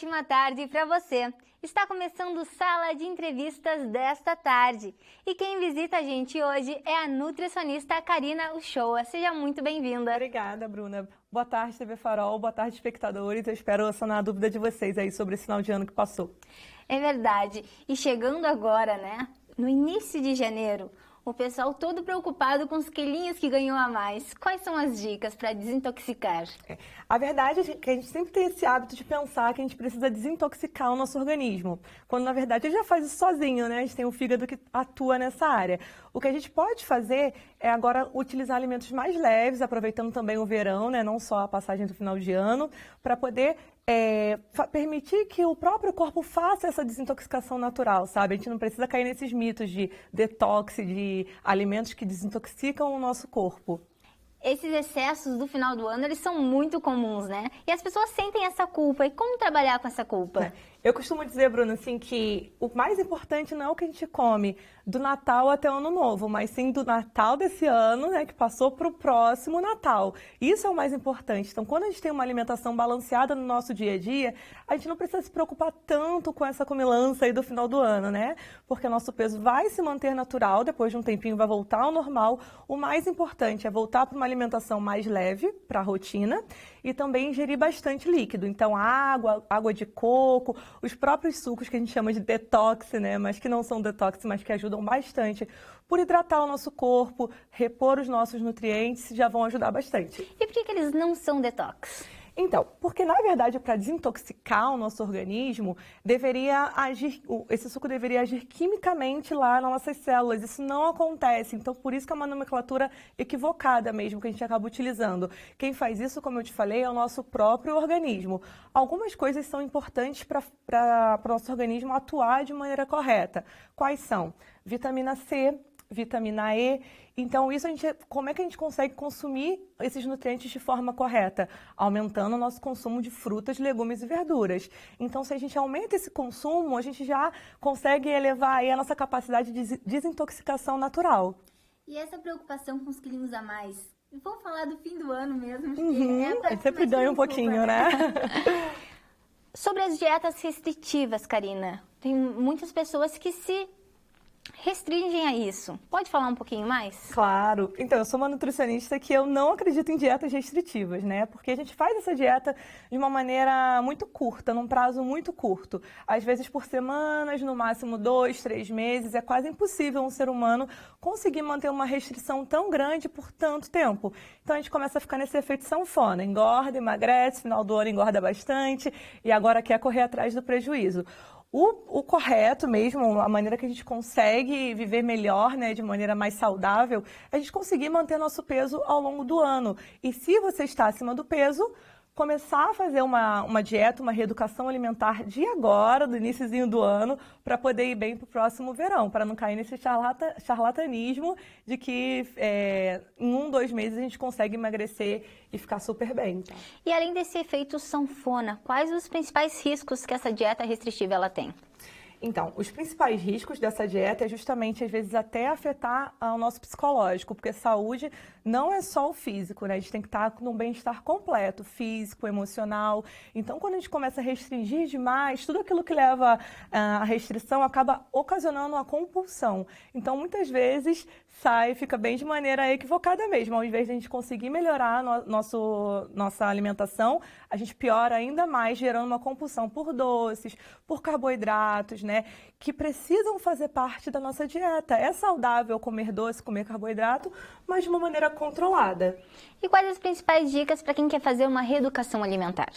ótima tarde para você. Está começando Sala de Entrevistas desta tarde. E quem visita a gente hoje é a nutricionista Karina Uchoa. Seja muito bem-vinda. Obrigada, Bruna. Boa tarde, TV Farol. Boa tarde, espectadores. Eu espero sanar a dúvida de vocês aí sobre esse final de ano que passou. É verdade. E chegando agora, né? No início de janeiro, o pessoal todo preocupado com os quilinhos que ganhou a mais. Quais são as dicas para desintoxicar? A verdade é que a gente sempre tem esse hábito de pensar que a gente precisa desintoxicar o nosso organismo, quando na verdade ele já faz isso sozinho, né? A gente tem um fígado que atua nessa área. O que a gente pode fazer é agora utilizar alimentos mais leves, aproveitando também o verão, né? Não só a passagem do final de ano, para poder permitir que o próprio corpo faça essa desintoxicação natural, sabe? A gente não precisa cair nesses mitos de detox, de alimentos que desintoxicam o nosso corpo. Esses excessos do final do ano, eles são muito comuns, né? E as pessoas sentem essa culpa. E como trabalhar com essa culpa? Eu costumo dizer, Bruno, assim, que o mais importante não é o que a gente come do Natal até o Ano Novo, mas sim do Natal desse ano, né, que passou para o próximo Natal. Isso é o mais importante. Então, quando a gente tem uma alimentação balanceada no nosso dia a dia, a gente não precisa se preocupar tanto com essa comilança aí do final do ano, né? Porque o nosso peso vai se manter natural, depois de um tempinho vai voltar ao normal. O mais importante é voltar para uma alimentação mais leve, para a rotina, e também ingerir bastante líquido. Então, água de coco, os próprios sucos que a gente chama de detox, né? Mas que não são detox, mas que ajudam bastante por hidratar o nosso corpo, repor os nossos nutrientes, já vão ajudar bastante. E por que eles não são detox? Então, porque na verdade para desintoxicar o nosso organismo, esse suco deveria agir quimicamente lá nas nossas células. Isso não acontece, então por isso que é uma nomenclatura equivocada mesmo que a gente acaba utilizando. Quem faz isso, como eu te falei, é o nosso próprio organismo. Algumas coisas são importantes para o nosso organismo atuar de maneira correta. Quais são? Vitamina C, vitamina E. Então, como é que a gente consegue consumir esses nutrientes de forma correta? Aumentando o nosso consumo de frutas, legumes e verduras. Então, se a gente aumenta esse consumo, a gente já consegue elevar aí a nossa capacidade de desintoxicação natural. E essa preocupação com os quilinhos a mais? Vamos falar do fim do ano mesmo. A gente sempre ganha um pouquinho, né? Sobre as dietas restritivas, Karina. Tem muitas pessoas que se restringem a isso. Pode falar um pouquinho mais? Claro. Então, eu sou uma nutricionista que eu não acredito em dietas restritivas, né? Porque a gente faz essa dieta de uma maneira muito curta, num prazo muito curto. Às vezes por semanas, no máximo 2, 3 meses. É quase impossível um ser humano conseguir manter uma restrição tão grande por tanto tempo. Então, a gente começa a ficar nesse efeito sanfona. Engorda, emagrece, final do ano engorda bastante e agora quer correr atrás do prejuízo. O correto mesmo, a maneira que a gente consegue viver melhor, né, de maneira mais saudável, é a gente conseguir manter nosso peso ao longo do ano. E se você está acima do peso, começar a fazer uma dieta, uma reeducação alimentar de agora, do iniciozinho do ano, para poder ir bem para o próximo verão, para não cair nesse charlatanismo de que em 1, 2 meses a gente consegue emagrecer e ficar super bem. Tá? E além desse efeito sanfona, quais os principais riscos que essa dieta restritiva ela tem? Então, os principais riscos dessa dieta é justamente, às vezes, até afetar o nosso psicológico, porque saúde não é só o físico, né? A gente tem que estar num bem-estar completo, físico, emocional. Então, quando a gente começa a restringir demais, tudo aquilo que leva à restrição acaba ocasionando uma compulsão. Então, muitas vezes, fica bem de maneira equivocada mesmo. Ao invés de a gente conseguir melhorar nossa alimentação, a gente piora ainda mais, gerando uma compulsão por doces, por carboidratos, né? Que precisam fazer parte da nossa dieta. É saudável comer doce, comer carboidrato, mas de uma maneira controlada. E quais as principais dicas para quem quer fazer uma reeducação alimentar?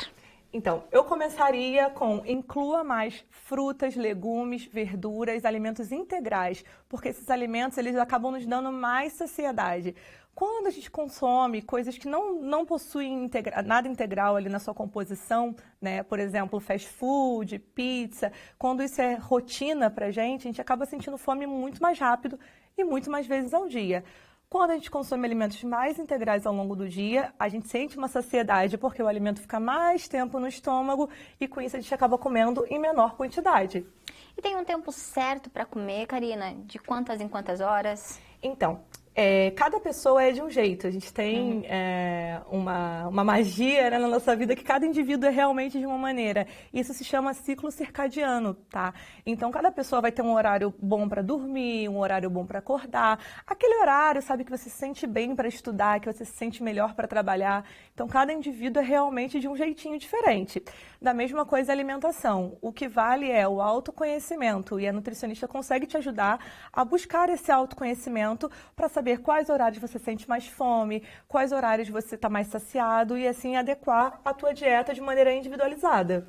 Então, eu começaria com inclua mais frutas, legumes, verduras, alimentos integrais, porque esses alimentos eles acabam nos dando mais saciedade. Quando a gente consome coisas que não possuem nada integral ali na sua composição, né? Por exemplo, fast food, pizza, quando isso é rotina pra gente, a gente acaba sentindo fome muito mais rápido e muito mais vezes ao dia. Quando a gente consome alimentos mais integrais ao longo do dia, a gente sente uma saciedade porque o alimento fica mais tempo no estômago e com isso a gente acaba comendo em menor quantidade. E tem um tempo certo para comer, Karina? De quantas em quantas horas? Então, Cada pessoa é de um jeito. A gente tem uma magia, né, na nossa vida que cada indivíduo é realmente de uma maneira. Isso se chama ciclo circadiano, tá? Então, cada pessoa vai ter um horário bom para dormir, um horário bom para acordar. Aquele horário, sabe, que você se sente bem para estudar, que você se sente melhor para trabalhar. Então, cada indivíduo é realmente de um jeitinho diferente. Da mesma coisa a alimentação. O que vale é o autoconhecimento e a nutricionista consegue te ajudar a buscar esse autoconhecimento para saber quais horários você sente mais fome, quais horários você está mais saciado e assim adequar a tua dieta de maneira individualizada.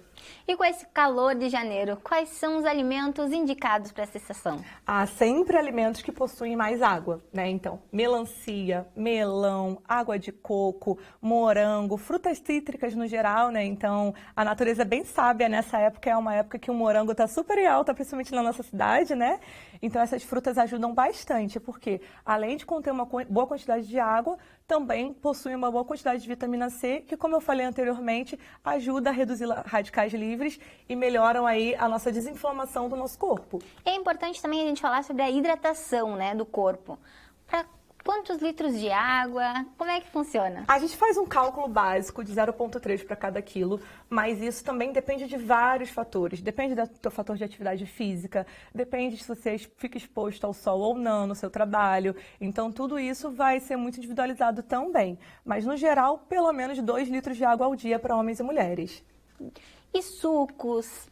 E com esse calor de janeiro, quais são os alimentos indicados para essa estação? Há sempre alimentos que possuem mais água, né? Então, melancia, melão, água de coco, morango, frutas cítricas no geral, né? Então, a natureza é bem sábia nessa época, é uma época que o morango está super em alta, principalmente na nossa cidade, né? Então, essas frutas ajudam bastante, porque além de conter uma boa quantidade de água, também possui uma boa quantidade de vitamina C, que, como eu falei anteriormente, ajuda a reduzir radicais livres e melhoram aí a nossa desinflamação do nosso corpo. É importante também a gente falar sobre a hidratação, né, do corpo. Para quantos litros de água? Como é que funciona? A gente faz um cálculo básico de 0,3 para cada quilo, mas isso também depende de vários fatores. Depende do teu fator de atividade física, depende se você fica exposto ao sol ou não no seu trabalho. Então, tudo isso vai ser muito individualizado também. Mas, no geral, pelo menos 2 litros de água ao dia para homens e mulheres. E sucos,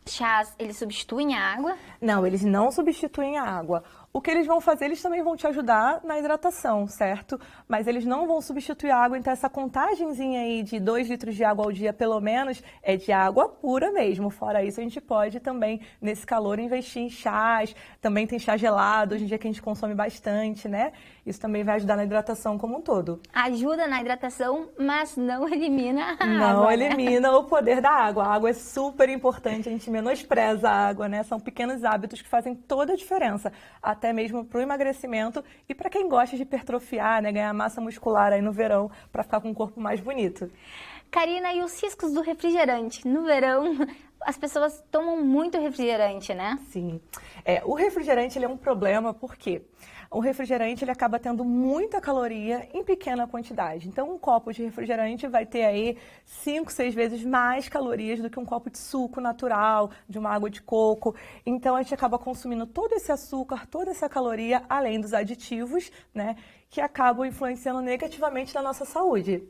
chás, eles substituem a água? Não, eles não substituem a água. O que eles vão fazer, eles também vão te ajudar na hidratação, certo? Mas eles não vão substituir a água, então essa contagenzinha aí de 2 litros de água ao dia, pelo menos, é de água pura mesmo. Fora isso, a gente pode também, nesse calor, investir em chás. Também tem chá gelado, hoje em dia que a gente consome bastante, né? Isso também vai ajudar na hidratação como um todo. Ajuda na hidratação, mas não elimina a água, Não né? elimina o poder da água. A água é super importante, a gente menospreza a água, né? São pequenos hábitos que fazem toda a diferença, até mesmo para o emagrecimento e para quem gosta de hipertrofiar, né? Ganhar massa muscular aí no verão para ficar com um corpo mais bonito. Karina, e os riscos do refrigerante? No verão, as pessoas tomam muito refrigerante, né? Sim. O refrigerante ele é um problema porque o refrigerante ele acaba tendo muita caloria em pequena quantidade. Então, um copo de refrigerante vai ter aí 5, 6 vezes mais calorias do que um copo de suco natural, de uma água de coco. Então, a gente acaba consumindo todo esse açúcar, toda essa caloria, além dos aditivos, né, que acabam influenciando negativamente na nossa saúde.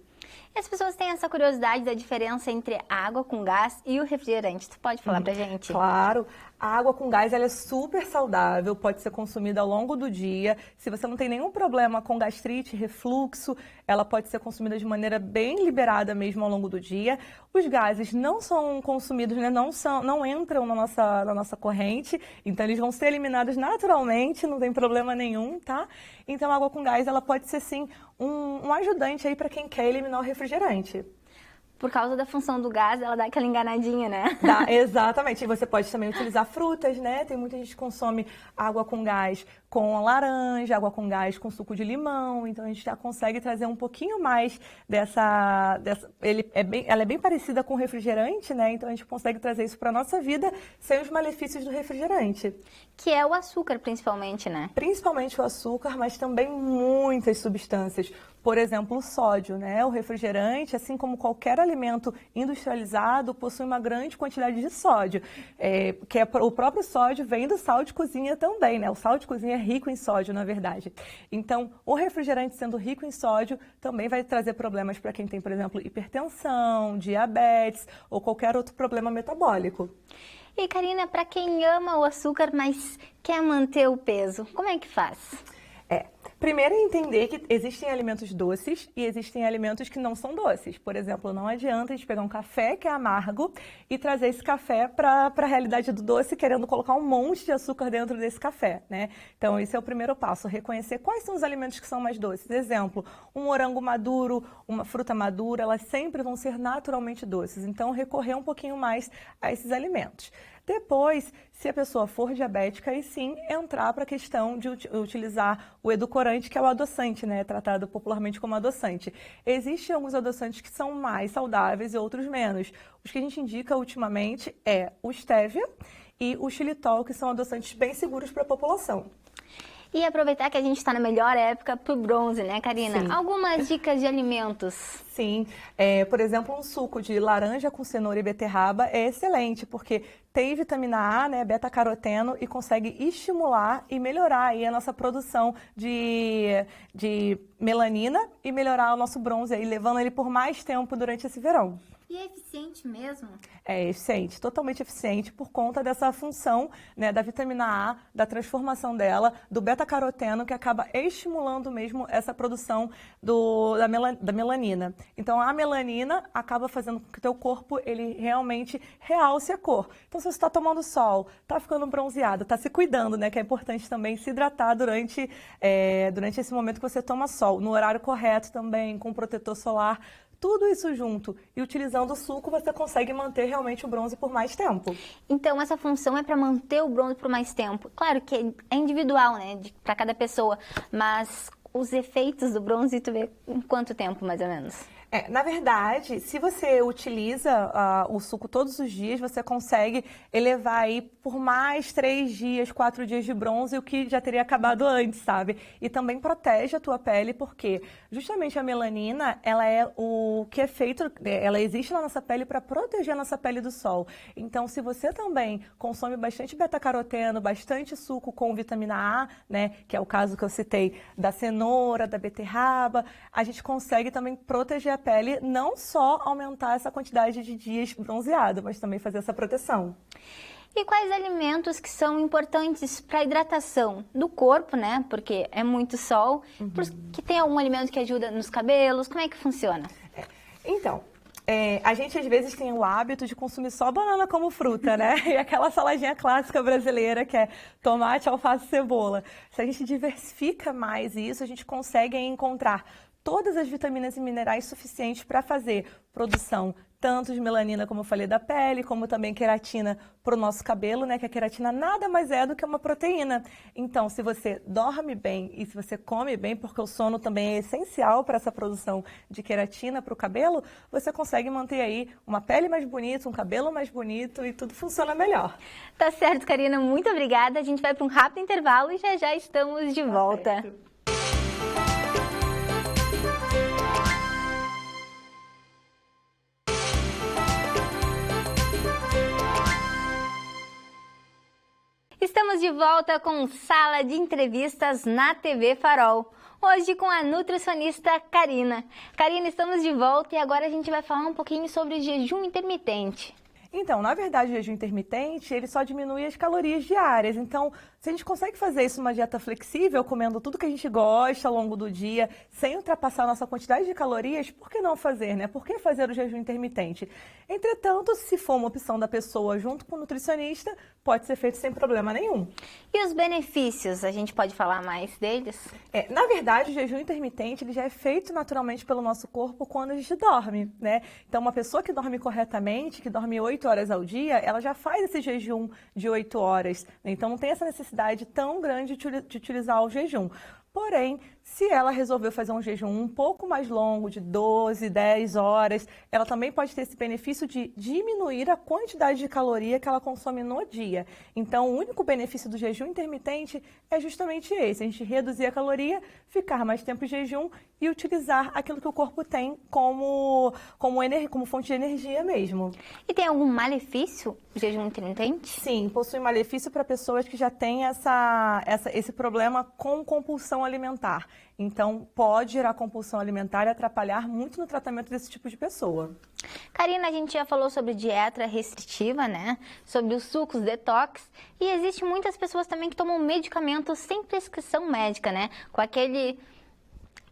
E as pessoas têm essa curiosidade da diferença entre a água com gás e o refrigerante. Tu pode falar pra gente? Claro. A água com gás ela é super saudável, pode ser consumida ao longo do dia. Se você não tem nenhum problema com gastrite, refluxo, ela pode ser consumida de maneira bem liberada mesmo ao longo do dia. Os gases não são consumidos, né? Não entram na nossa corrente, então eles vão ser eliminados naturalmente, não tem problema nenhum, tá? Então a água com gás ela pode ser sim um ajudante aí para quem quer eliminar o refrigerante. Por causa da função do gás, ela dá aquela enganadinha, né? Dá, exatamente. E você pode também utilizar frutas, né? Tem muita gente que consome água com gás com laranja, água com gás com suco de limão. Então, a gente já consegue trazer um pouquinho mais dessa ela é bem parecida com o refrigerante, né? Então, a gente consegue trazer isso para a nossa vida sem os malefícios do refrigerante. Que é o açúcar, principalmente, né? Principalmente o açúcar, mas também muitas substâncias. Por exemplo, o sódio, né? O refrigerante, assim como qualquer alimento industrializado, possui uma grande quantidade de sódio. O próprio sódio vem do sal de cozinha também, né? O sal de cozinha é rico em sódio, na verdade. Então, o refrigerante sendo rico em sódio também vai trazer problemas para quem tem, por exemplo, hipertensão, diabetes ou qualquer outro problema metabólico. E, Karina, para quem ama o açúcar, mas quer manter o peso, como é que faz? Primeiro é entender que existem alimentos doces e existem alimentos que não são doces. Por exemplo, não adianta a gente pegar um café que é amargo e trazer esse café para a realidade do doce, querendo colocar um monte de açúcar dentro desse café, né? Então, esse é o primeiro passo, reconhecer quais são os alimentos que são mais doces. Exemplo, um morango maduro, uma fruta madura, elas sempre vão ser naturalmente doces. Então, recorrer um pouquinho mais a esses alimentos. Depois, se a pessoa for diabética, aí sim entrar para a questão de utilizar o edulcorante, que é o adoçante, né? É tratado popularmente como adoçante. Existem alguns adoçantes que são mais saudáveis e outros menos. Os que a gente indica ultimamente é o stevia e o xilitol, que são adoçantes bem seguros para a população. E aproveitar que a gente está na melhor época pro bronze, né, Karina? Sim. Algumas dicas de alimentos. Sim, por exemplo, um suco de laranja com cenoura e beterraba é excelente, porque tem vitamina A, né, beta-caroteno, e consegue estimular e melhorar aí a nossa produção de melanina e melhorar o nosso bronze, aí, levando ele por mais tempo durante esse verão. E é eficiente mesmo? É eficiente, totalmente eficiente por conta dessa função, né, da vitamina A, da transformação dela, do beta-caroteno, que acaba estimulando mesmo essa produção da melanina. Então, a melanina acaba fazendo com que o teu corpo ele realmente realce a cor. Então, se você está tomando sol, está ficando bronzeado, está se cuidando, né, que é importante também se hidratar durante esse momento que você toma sol, no horário correto também, com protetor solar. Tudo isso junto e utilizando o suco, você consegue manter realmente o bronze por mais tempo. Então, essa função é para manter o bronze por mais tempo. Claro que é individual, né, para cada pessoa, mas os efeitos do bronze, tu vê em quanto tempo, mais ou menos? Na verdade, se você utiliza o suco todos os dias, você consegue elevar aí por mais 3 dias, 4 dias de bronze, o que já teria acabado antes, sabe? E também protege a tua pele, porque justamente a melanina, ela é o que é feito, ela existe na nossa pele para proteger a nossa pele do sol. Então, se você também consome bastante beta-caroteno, bastante suco com vitamina A, né, que é o caso que eu citei da cenoura, da beterraba, a gente consegue também proteger a pele, não só aumentar essa quantidade de dias bronzeado, mas também fazer essa proteção. E quais alimentos que são importantes para a hidratação do corpo, né? Porque é muito sol. Que tem algum alimento que ajuda nos cabelos? Como é que funciona? Então, a gente às vezes tem o hábito de consumir só banana como fruta, né? E aquela saladinha clássica brasileira que é tomate, alface e cebola. Se a gente diversifica mais isso, a gente consegue encontrar todas as vitaminas e minerais suficientes para fazer produção tanto de melanina, como eu falei, da pele, como também queratina para o nosso cabelo, né? Que a queratina nada mais é do que uma proteína. Então, se você dorme bem e se você come bem, porque o sono também é essencial para essa produção de queratina para o cabelo, você consegue manter aí uma pele mais bonita, um cabelo mais bonito e tudo funciona melhor. Tá certo, Karina. Muito obrigada. A gente vai para um rápido intervalo e já estamos de volta. Certo. Estamos de volta com Sala de Entrevistas na TV Farol. Hoje com a nutricionista Karina. Karina, estamos de volta e agora a gente vai falar um pouquinho sobre o jejum intermitente. Então, na verdade, o jejum intermitente, ele só diminui as calorias diárias. Então, se a gente consegue fazer isso numa dieta flexível, comendo tudo que a gente gosta ao longo do dia, sem ultrapassar a nossa quantidade de calorias, por que não fazer, né? Por que fazer o jejum intermitente? Entretanto, se for uma opção da pessoa junto com o nutricionista, pode ser feito sem problema nenhum. E os benefícios, a gente pode falar mais deles? Na verdade, o jejum intermitente ele já é feito naturalmente pelo nosso corpo quando a gente dorme, né? Então, uma pessoa que dorme corretamente, que dorme 8 horas ao dia, ela já faz esse jejum de 8 horas. Né? Então, não tem essa necessidade tão grande de utilizar o jejum. Porém, se ela resolveu fazer um jejum um pouco mais longo, de 12, 10 horas, ela também pode ter esse benefício de diminuir a quantidade de caloria que ela consome no dia. Então, o único benefício do jejum intermitente é justamente esse, a gente reduzir a caloria, ficar mais tempo em jejum e utilizar aquilo que o corpo tem como fonte de energia mesmo. E tem algum malefício o jejum intermitente? Sim, possui malefício para pessoas que já têm esse problema com compulsão alimentar. Então, pode gerar compulsão alimentar e atrapalhar muito no tratamento desse tipo de pessoa. Karina, a gente já falou sobre dieta restritiva, né? Sobre os sucos detox. E existe muitas pessoas também que tomam medicamentos sem prescrição médica, né? Com aquele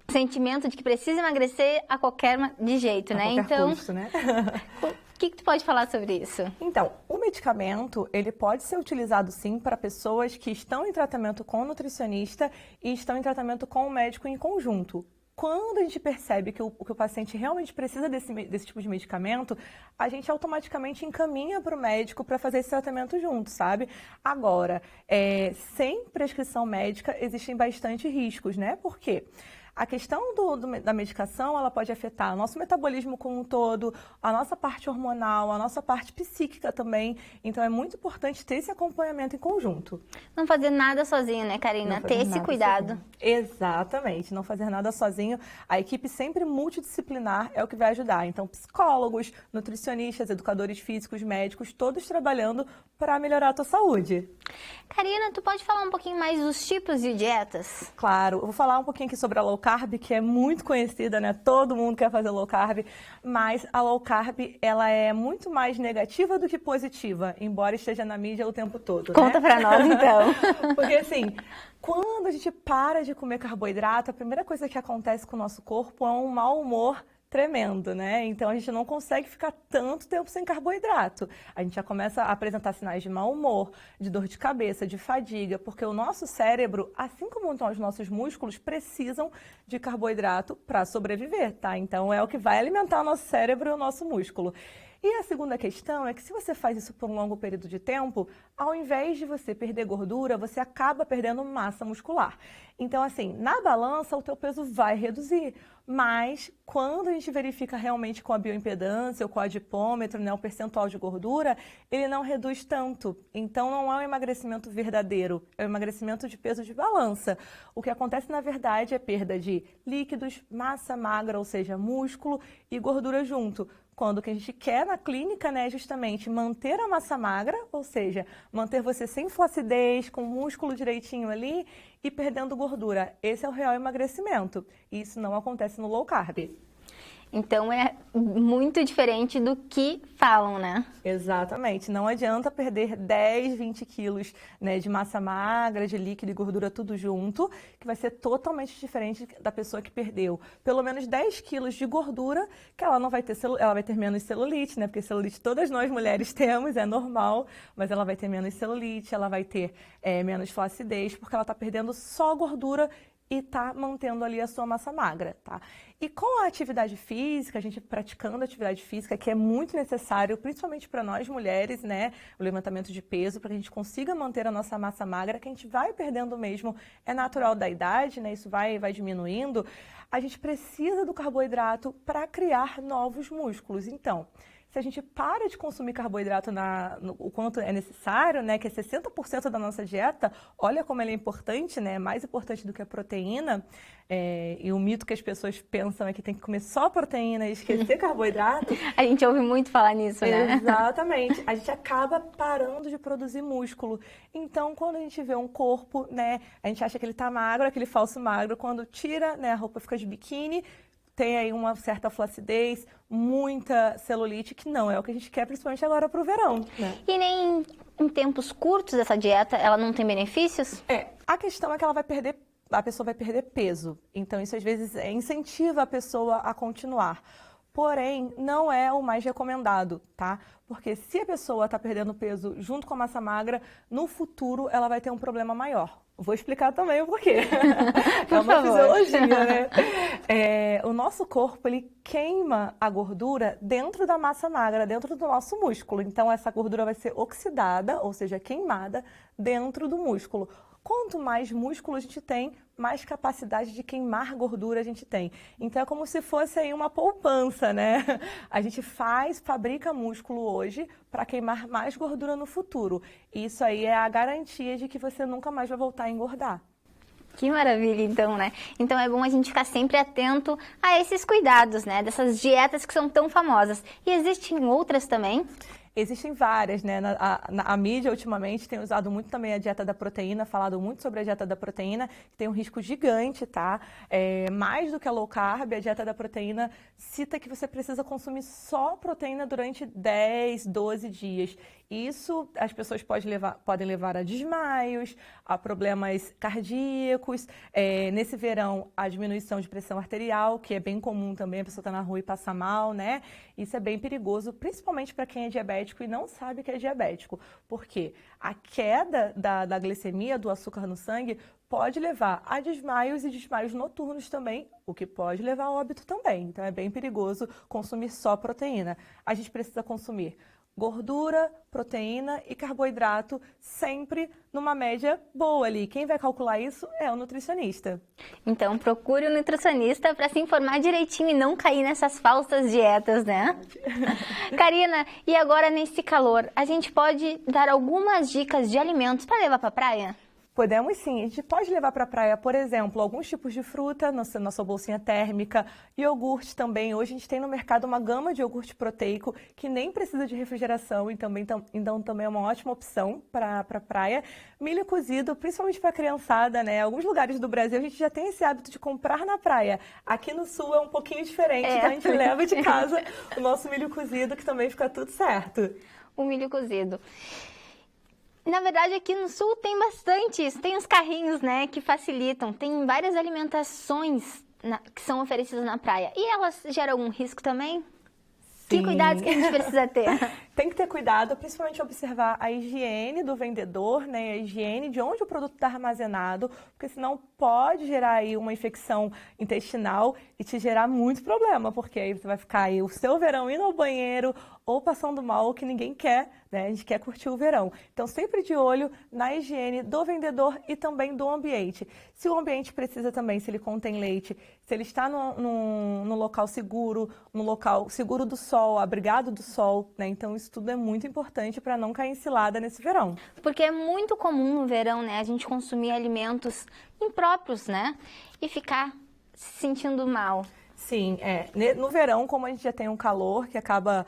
sentimento de que precisa emagrecer de jeito, né? Então, custo, né? O que tu pode falar sobre isso? Então, o medicamento, ele pode ser utilizado sim para pessoas que estão em tratamento com o nutricionista e estão em tratamento com o médico em conjunto. Quando a gente percebe que o paciente realmente precisa desse tipo de medicamento, a gente automaticamente encaminha para o médico para fazer esse tratamento junto, sabe? Agora, sem prescrição médica, existem bastante riscos, né? Por quê? A questão da medicação, ela pode afetar o nosso metabolismo como um todo, a nossa parte hormonal, a nossa parte psíquica também. Então, é muito importante ter esse acompanhamento em conjunto. Não fazer nada sozinho, né, Karina? Ter esse cuidado. Sozinho. Exatamente, não fazer nada sozinho. A equipe sempre multidisciplinar é o que vai ajudar. Então, psicólogos, nutricionistas, educadores físicos, médicos, todos trabalhando para melhorar a tua saúde. Karina, tu pode falar um pouquinho mais dos tipos de dietas? Claro, eu vou falar um pouquinho aqui sobre a low carb, que é muito conhecida, né? Todo mundo quer fazer low carb, mas a low carb, ela é muito mais negativa do que positiva, embora esteja na mídia o tempo todo, Conta né? pra nós, então. Porque assim, quando a gente para de comer carboidrato, a primeira coisa que acontece com o nosso corpo é um mau humor tremendo, né? Então a gente não consegue ficar tanto tempo sem carboidrato. A gente já começa a apresentar sinais de mau humor, de dor de cabeça, de fadiga, porque o nosso cérebro, assim como os nossos músculos, precisam de carboidrato para sobreviver, tá? Então é o que vai alimentar o nosso cérebro e o nosso músculo. E a segunda questão é que se você faz isso por um longo período de tempo, ao invés de você perder gordura, você acaba perdendo massa muscular. Então, assim, na balança, o teu peso vai reduzir. Mas, quando a gente verifica realmente com a bioimpedância ou com o adipômetro, né, o percentual de gordura, ele não reduz tanto. Então, não é um emagrecimento verdadeiro, é um emagrecimento de peso de balança. O que acontece, na verdade, é perda de líquidos, massa magra, ou seja, músculo e gordura junto. Quando o que a gente quer na clínica, né, é justamente manter a massa magra, ou seja, manter você sem flacidez, com o músculo direitinho ali e perdendo gordura. Esse é o real emagrecimento. E isso não acontece no low carb. Então é muito diferente do que falam, né? Exatamente. Não adianta perder 10, 20 quilos, né, de massa magra, de líquido e gordura tudo junto, que vai ser totalmente diferente da pessoa que perdeu pelo menos 10 quilos de gordura, que ela não vai ter, ela vai ter menos celulite, né? Porque celulite todas nós mulheres temos, é normal, mas ela vai ter menos celulite, ela vai ter menos flacidez, porque ela está perdendo só gordura e está mantendo ali a sua massa magra, tá? E com a atividade física, a gente praticando atividade física, que é muito necessário, principalmente para nós mulheres, né? O levantamento de peso, para que a gente consiga manter a nossa massa magra, que a gente vai perdendo mesmo, é natural da idade, né? Isso vai diminuindo. A gente precisa do carboidrato para criar novos músculos. Então, se a gente para de consumir carboidrato o quanto é necessário, né, que é 60% da nossa dieta, olha como ele é importante, né, mais importante do que a proteína, e o mito que as pessoas pensam é que tem que comer só proteína e esquecer carboidrato. A gente ouve muito falar nisso, né? Exatamente. A gente acaba parando de produzir músculo. Então, quando a gente vê um corpo, né, a gente acha que ele tá magro, aquele falso magro, quando tira, né, a roupa fica de biquíni, tem aí uma certa flacidez, muita celulite, que não é o que a gente quer, principalmente agora para o verão, né? E nem em tempos curtos essa dieta, ela não tem benefícios? A questão é que a pessoa vai perder peso. Então, isso às vezes incentiva a pessoa a continuar. Porém, não é o mais recomendado, tá? Porque se a pessoa está perdendo peso junto com a massa magra, no futuro ela vai ter um problema maior. Vou explicar também o porquê. É uma fisiologia, né? O nosso corpo, ele queima a gordura dentro da massa magra, dentro do nosso músculo. Então, essa gordura vai ser oxidada, ou seja, queimada dentro do músculo. Quanto mais músculo a gente tem, mais capacidade de queimar gordura a gente tem. Então, é como se fosse aí uma poupança, né? A gente fabrica músculo hoje para queimar mais gordura no futuro. Isso aí é a garantia de que você nunca mais vai voltar a engordar. Que maravilha, então, né? Então é bom a gente ficar sempre atento a esses cuidados, né? Dessas dietas que são tão famosas. E existem outras também? Existem várias, né? A mídia, ultimamente, tem usado muito também a dieta da proteína, falado muito sobre a dieta da proteína, que tem um risco gigante, tá? Mais do que a low carb, a dieta da proteína cita que você precisa consumir só proteína durante 10, 12 dias. Isso, as pessoas podem levar a desmaios, a problemas cardíacos. Nesse verão, a diminuição de pressão arterial, que é bem comum também, a pessoa tá na rua e passa mal, né? Isso é bem perigoso, principalmente para quem é diabético e não sabe que é diabético, porque a queda da glicemia, do açúcar no sangue, pode levar a desmaios e desmaios noturnos também, o que pode levar a óbito também. Então é bem perigoso consumir só proteína. A gente precisa consumir gordura, proteína e carboidrato sempre numa média boa ali. Quem vai calcular isso é o nutricionista. Então, procure um nutricionista para se informar direitinho e não cair nessas falsas dietas, né? Karina, e agora nesse calor, a gente pode dar algumas dicas de alimentos para levar para a praia? Podemos sim, a gente pode levar para a praia, por exemplo, alguns tipos de fruta, nossa bolsinha térmica, iogurte também. Hoje a gente tem no mercado uma gama de iogurte proteico que nem precisa de refrigeração e também, então também é uma ótima opção para a praia. Milho cozido, principalmente para a criançada, né? Alguns lugares do Brasil a gente já tem esse hábito de comprar na praia. Aqui no sul é um pouquinho diferente, então a gente leva de casa o nosso milho cozido que também fica tudo certo. O milho cozido. Na verdade, aqui no sul tem bastante isso. Tem os carrinhos, né, que facilitam. Tem várias alimentações que são oferecidas na praia. E elas geram algum risco também? Sim. Que cuidados que a gente precisa ter? Tem que ter cuidado, principalmente observar a higiene do vendedor, né? A higiene de onde o produto está armazenado, porque senão pode gerar aí uma infecção intestinal e te gerar muito problema, porque aí você vai ficar aí o seu verão indo ao banheiro ou passando mal, o que ninguém quer, né? A gente quer curtir o verão. Então, sempre de olho na higiene do vendedor e também do ambiente. Se o ambiente precisa também, se ele contém leite, se ele está no local seguro, no local seguro do sol, abrigado do sol, né? Então, isso tudo é muito importante para não cair em cilada nesse verão. Porque é muito comum no verão, né, a gente consumir alimentos impróprios, né, e ficar se sentindo mal. Sim, no verão, como a gente já tem um calor que acaba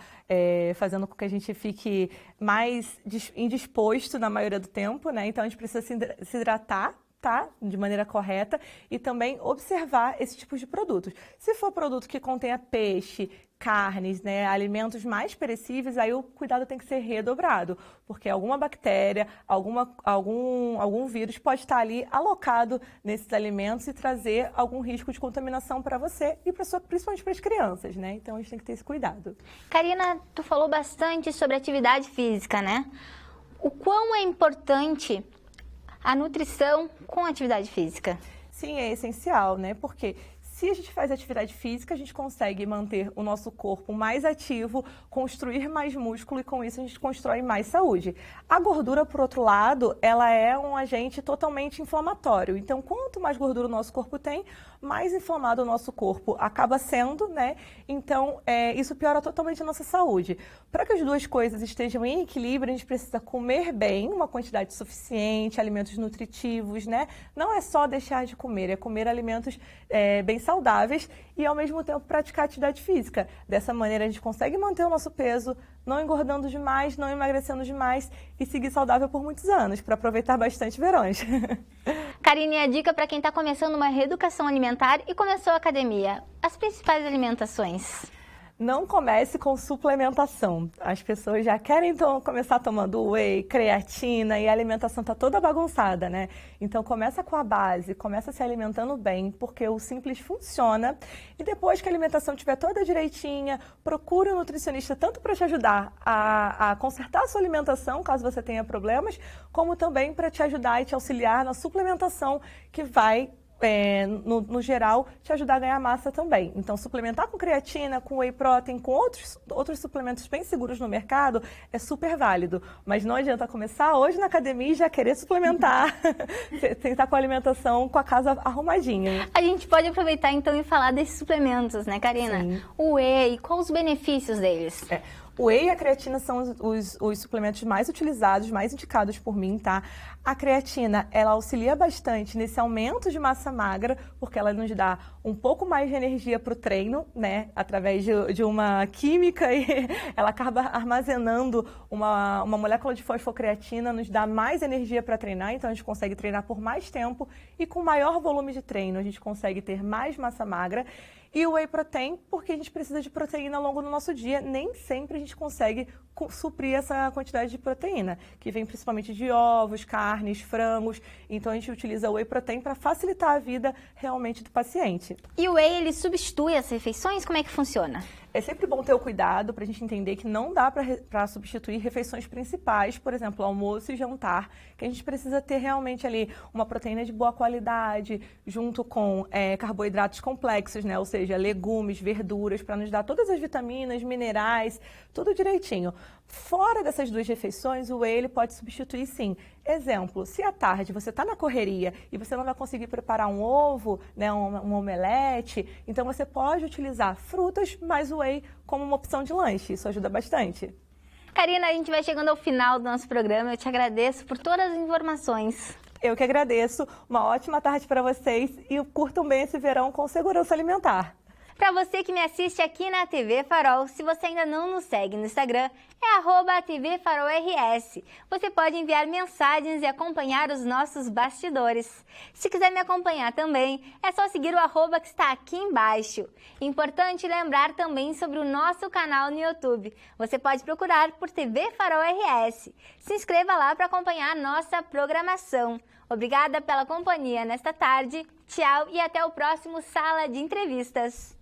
fazendo com que a gente fique mais indisposto na maioria do tempo, né? Então a gente precisa se hidratar, tá? De maneira correta e também observar esse tipo de produtos. Se for produto que contenha peixe, carnes, né, alimentos mais perecíveis, aí o cuidado tem que ser redobrado, porque alguma bactéria, algum vírus pode estar ali alocado nesses alimentos e trazer algum risco de contaminação para você e principalmente para as crianças, né? Então a gente tem que ter esse cuidado. Karina, tu falou bastante sobre atividade física, né? O quão é importante a nutrição com atividade física? Sim, é essencial, né? Porque se a gente faz atividade física, a gente consegue manter o nosso corpo mais ativo, construir mais músculo e com isso a gente constrói mais saúde. A gordura, por outro lado, ela é um agente totalmente inflamatório. Então, quanto mais gordura o nosso corpo tem, mais inflamado o nosso corpo acaba sendo, né? Então, isso piora totalmente a nossa saúde. Para que as duas coisas estejam em equilíbrio, a gente precisa comer bem, uma quantidade suficiente, alimentos nutritivos, né? Não é só deixar de comer, é comer alimentos bem saudáveis e, ao mesmo tempo, praticar atividade física. Dessa maneira, a gente consegue manter o nosso peso, não engordando demais, não emagrecendo demais e seguir saudável por muitos anos, para aproveitar bastante verões. Karine, a dica para quem está começando uma reeducação alimentar e começou a academia. As principais alimentações. Não comece com suplementação. As pessoas já querem começar tomando whey, creatina e a alimentação está toda bagunçada, né? Então começa com a base, começa se alimentando bem, porque o simples funciona. E depois que a alimentação estiver toda direitinha, procure um nutricionista tanto para te ajudar a consertar a sua alimentação, caso você tenha problemas, como também para te ajudar e te auxiliar na suplementação que vai no geral, te ajudar a ganhar massa também. Então, suplementar com creatina, com whey protein, com outros suplementos bem seguros no mercado é super válido. Mas não adianta começar hoje na academia e já querer suplementar. Tem que estar com a alimentação, com a casa arrumadinha. A gente pode aproveitar, então, e falar desses suplementos, né, Karina? Sim. O whey, quais os benefícios deles? O whey e a creatina são os suplementos mais utilizados, mais indicados por mim, tá? A creatina, ela auxilia bastante nesse aumento de massa magra, porque ela nos dá um pouco mais de energia para o treino, né? Através de uma química e ela acaba armazenando uma molécula de fosfocreatina, nos dá mais energia para treinar, então a gente consegue treinar por mais tempo e com maior volume de treino, a gente consegue ter mais massa magra. E o whey protein, porque a gente precisa de proteína ao longo do nosso dia, nem sempre a gente consegue suprir essa quantidade de proteína, que vem principalmente de ovos, carnes, frangos. Então a gente utiliza o whey protein para facilitar a vida realmente do paciente. E o whey, ele substitui as refeições? Como é que funciona? É sempre bom ter o cuidado para a gente entender que não dá para substituir refeições principais, por exemplo, almoço e jantar, que a gente precisa ter realmente ali uma proteína de boa qualidade, junto com carboidratos complexos, né? Ou seja, seja, legumes, verduras, para nos dar todas as vitaminas, minerais, tudo direitinho. Fora dessas 2 refeições, o whey ele pode substituir sim. Exemplo, se à tarde você está na correria e você não vai conseguir preparar um ovo, né, um omelete, então você pode utilizar frutas mais o whey como uma opção de lanche. Isso ajuda bastante. Karina, a gente vai chegando ao final do nosso programa. Eu te agradeço por todas as informações. Eu que agradeço. Uma ótima tarde para vocês e curtam bem esse verão com segurança alimentar. Para você que me assiste aqui na TV Farol, se você ainda não nos segue no Instagram, é @tvfarolrs. Você pode enviar mensagens e acompanhar os nossos bastidores. Se quiser me acompanhar também, é só seguir o @ que está aqui embaixo. Importante lembrar também sobre o nosso canal no YouTube. Você pode procurar por TV Farol RS. Se inscreva lá para acompanhar nossa programação. Obrigada pela companhia nesta tarde. Tchau e até o próximo Sala de Entrevistas.